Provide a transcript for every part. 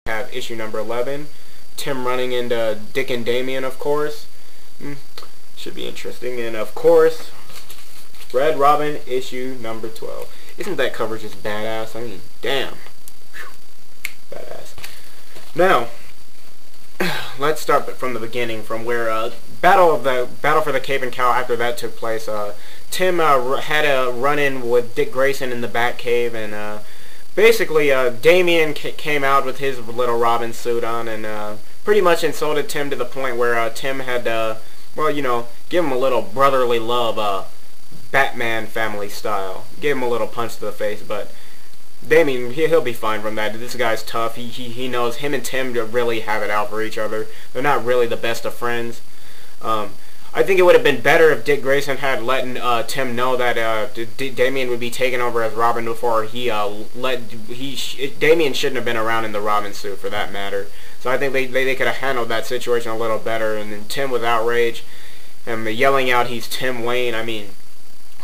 have issue number 11. Tim running into Dick and Damian, of course. Should be interesting. And of course, Red Robin issue number 12. Isn't that cover just badass? I mean, damn. Badass. Now, let's start from the beginning, from where battle for the Cave and Cow. After that took place, Tim had a run-in with Dick Grayson in the Batcave, and basically Damian came out with his little Robin suit on, and pretty much insulted Tim to the point where Tim had well, you know, give him a little brotherly love, Batman family style. Give him a little punch to the face, but Damian, he'll be fine from that. This guy's tough. He knows him and Tim really have it out for each other. They're not really the best of friends. I think it would have been better if Dick Grayson had let Tim know that Damian would be taken over as Robin before Damian shouldn't have been around in the Robin suit, for that matter. So I think they could have handled that situation a little better. And then Tim was outraged and yelling out, "He's Tim Wayne." I mean,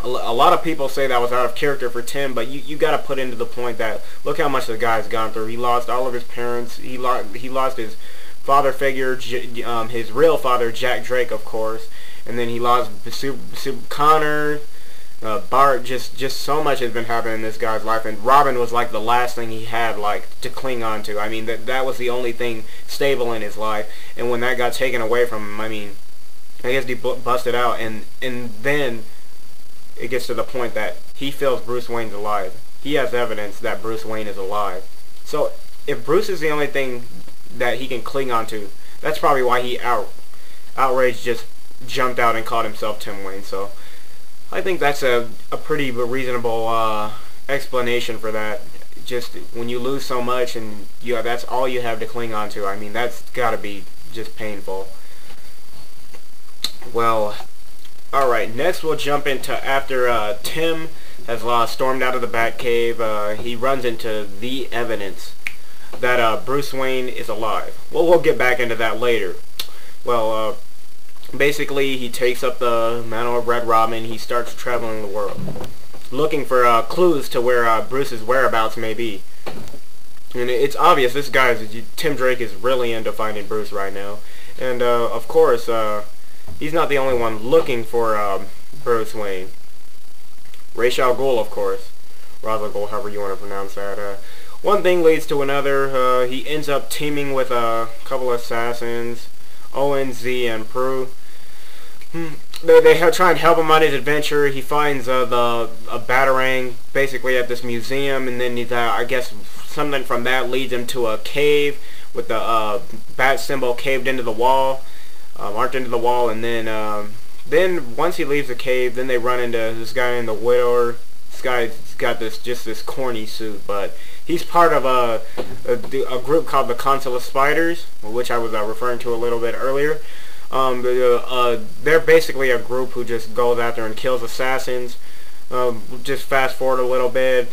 a lot of people say that was out of character for Tim, but you got to put into the point that look how much the guy's gone through. He lost all of his parents. He lost his father figure, his real father, Jack Drake, of course, and then he lost Connor, Bart. Just so much has been happening in this guy's life, and Robin was like the last thing he had to cling on to. I mean, that was the only thing stable in his life, and when that got taken away from him, I mean, I guess he busted out, and then it gets to the point that he feels Bruce Wayne's alive. He has evidence that Bruce Wayne is alive. So if Bruce is the only thing that he can cling on to, that's probably why he outraged just jumped out and called himself Tim Wayne. So I think that's a pretty reasonable explanation for that. Just when you lose so much and that's all you have to cling on to, I mean, that's got to be just painful. Well, alright, next we'll jump into after Tim has stormed out of the Batcave. He runs into the evidence that Bruce Wayne is alive. Well, we'll get back into that later. Well, basically he takes up the mantle of Red Robin. He starts traveling the world, looking for clues to where Bruce's whereabouts may be. And it's obvious this Tim Drake is really into finding Bruce right now. And of course, he's not the only one looking for Bruce Wayne. Ra's al Ghul, of course. Ra's al Ghul, however you want to pronounce that. One thing leads to another. He ends up teaming with a couple of assassins, Owen, Z, and Prue. They try and help him on his adventure. He finds a Batarang basically at this museum, and then I guess something from that leads him to a cave with the bat symbol caved into the wall. Marked into the wall, and then once he leaves the cave, then they run into this guy in the Widower. This guy's got this corny suit, but he's part of a group called the Council of Spiders, which I was referring to a little bit earlier. They're basically a group who just goes out there and kills assassins. Just fast forward a little bit,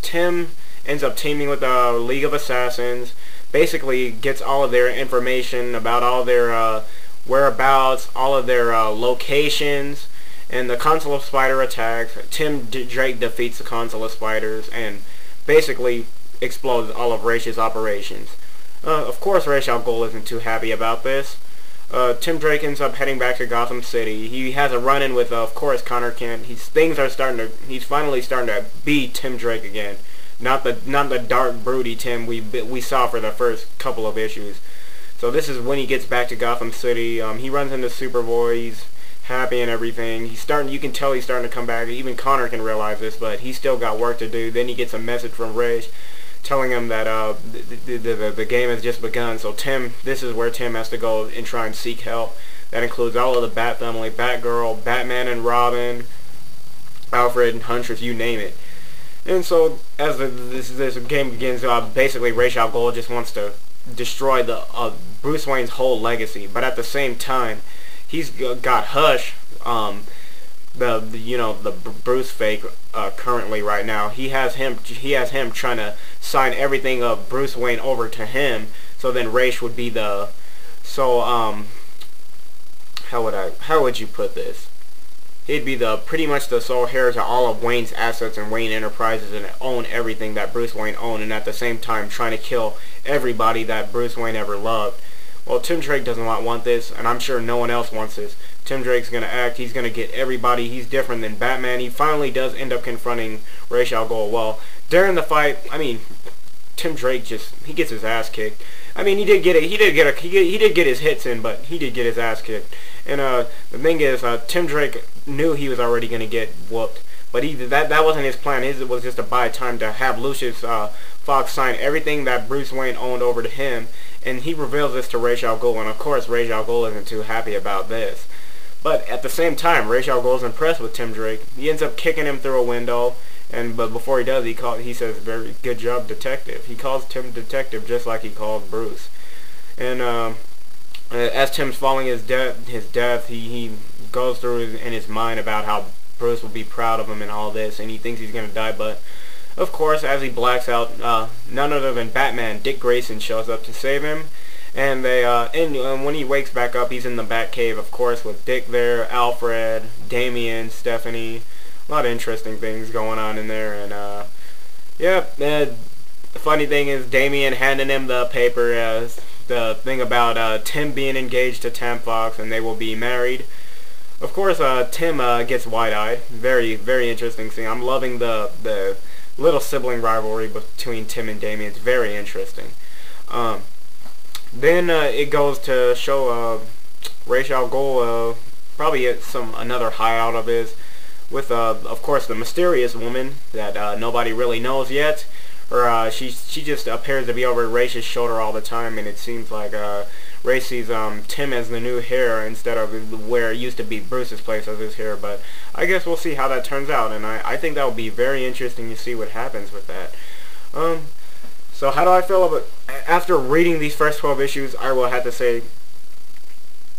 Tim ends up teaming with the League of Assassins. Basically gets all of their information about all their whereabouts, all of their locations, and the Council of Spider attacks. Tim Drake defeats the Council of Spiders and basically explodes all of Ra's operations. Of course, Ra's al Ghul isn't too happy about this. Tim Drake ends up heading back to Gotham City. He has a run-in with, of course, Connor Kent. He's finally starting to be Tim Drake again. Not the dark, broody Tim we saw for the first couple of issues. So this is when he gets back to Gotham City. He runs into Superboy. He's happy and everything. You can tell he's starting to come back. Even Connor can realize this, but he's still got work to do. Then he gets a message from Ra's telling him that the game has just begun. So this is where Tim has to go and try and seek help. That includes all of the Bat family, Batgirl, Batman and Robin, Alfred, Huntress, you name it. And so, as this game begins, basically Ra's al Ghul just wants to destroy Bruce Wayne's whole legacy. But at the same time, he's got Hush, the Bruce fake currently right now. He has him trying to sign everything of Bruce Wayne over to him. So then Ra's would be how would you put this? He'd be the pretty much the sole heir to all of Wayne's assets and Wayne Enterprises and own everything that Bruce Wayne owned, and at the same time trying to kill everybody that Bruce Wayne ever loved. Well, Tim Drake doesn't want this, and I'm sure no one else wants this. Tim Drake's going to act. He's going to get everybody. He's different than Batman. He finally does end up confronting Ra's al Ghul. Well, during the fight, I mean, Tim Drake he gets his ass kicked. I mean, he did get his hits in, but he did get his ass kicked. And the thing is, Tim Drake knew he was already going to get whooped, but that wasn't his plan. His was just to buy time to have Lucius Fox sign everything that Bruce Wayne owned over to him, and he reveals this to Ra's al Ghul, and of course Ra's al Ghul isn't too happy about this. But at the same time, Ra's al Ghul's impressed with Tim Drake. He ends up kicking him through a window, but before he does, he says, "Very good job, detective." He calls Tim detective just like he called Bruce. And as Tim's falling his death, he goes through in his mind about how Bruce will be proud of him and all this, and he thinks he's gonna die. But of course, as he blacks out, none other than Batman, Dick Grayson, shows up to save him. And when he wakes back up, he's in the Batcave, of course, with Dick there, Alfred, Damian, Stephanie. A lot of interesting things going on in there. And yeah, the funny thing is Damian handing him the paper, the thing about Tim being engaged to Tam Fox, and they will be married. Of course, Tim gets wide-eyed. Very, very interesting scene. I'm loving the little sibling rivalry between Tim and Damian. It's very interesting. Then it goes to show Ra's al Ghul probably at another hideout of his with of course the mysterious woman that nobody really knows yet. Or she just appears to be over Ra's shoulder all the time, and it seems like Ra's sees Tim as the new heir instead of where it used to be Bruce's place as his heir. But I guess we'll see how that turns out, and I think that will be very interesting to see what happens with that. So how do I feel about after reading these first 12 issues? I will have to say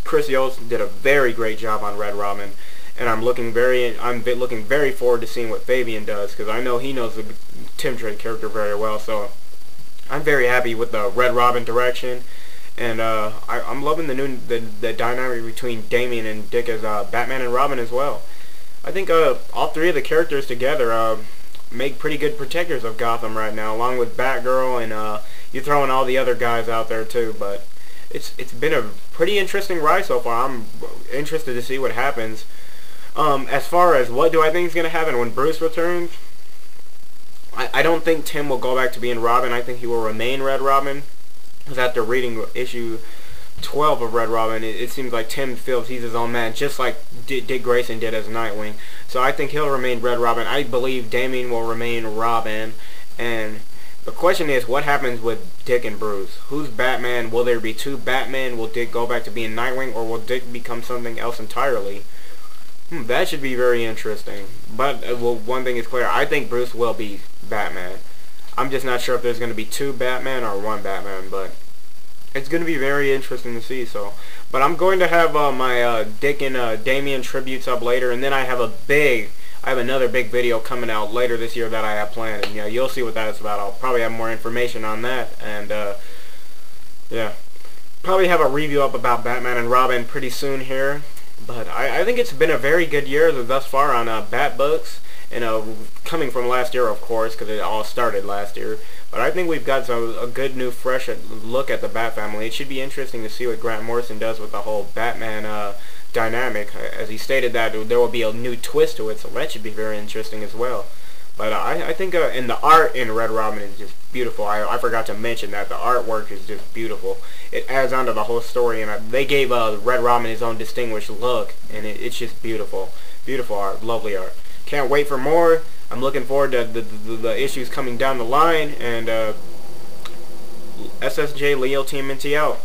Chris Yost did a very great job on Red Robin, and I'm looking very forward to seeing what Fabian does, because I know he knows the Tim Drake character very well. So I'm very happy with the Red Robin direction, and I'm loving the dynamic between Damian and Dick as Batman and Robin as well. I think all three of the characters together make pretty good protectors of Gotham right now, along with Batgirl, and you throw in all the other guys out there too. But it's been a pretty interesting ride so far. I'm interested to see what happens. As far as what do I think is going to happen when Bruce returns, I don't think Tim will go back to being Robin. I think he will remain Red Robin, because after reading issue 12 of Red Robin, it seems like Tim feels he's his own man, just like Dick Grayson did as Nightwing. So I think he'll remain Red Robin. I believe Damian will remain Robin. And the question is, what happens with Dick and Bruce? Who's Batman? Will there be two Batman? Will Dick go back to being Nightwing, or will Dick become something else entirely? That should be very interesting. But well, one thing is clear. I think Bruce will be Batman. I'm just not sure if there's going to be two Batman or one Batman, but it's going to be very interesting to see. So, but I'm going to have my Dick and Damian tributes up later, and then I have another big video coming out later this year that I have planned, and you'll see what that's about. I'll probably have more information on that, and yeah, probably have a review up about Batman and Robin pretty soon here. But I think it's been a very good year thus far on Bat books, and coming from last year, of course, because it all started last year. But I think we've got a good new fresh look at the Bat family. It should be interesting to see what Grant Morrison does with the whole Batman dynamic. As he stated that there will be a new twist to it, so that should be very interesting as well. But I think and the art in Red Robin is just beautiful. I forgot to mention that the artwork is just beautiful. It adds on to the whole story, and they gave Red Robin his own distinguished look, and it's just beautiful. Beautiful art, lovely art. Can't wait for more. I'm looking forward to the issues coming down the line, and SSJ Leo TMNT out.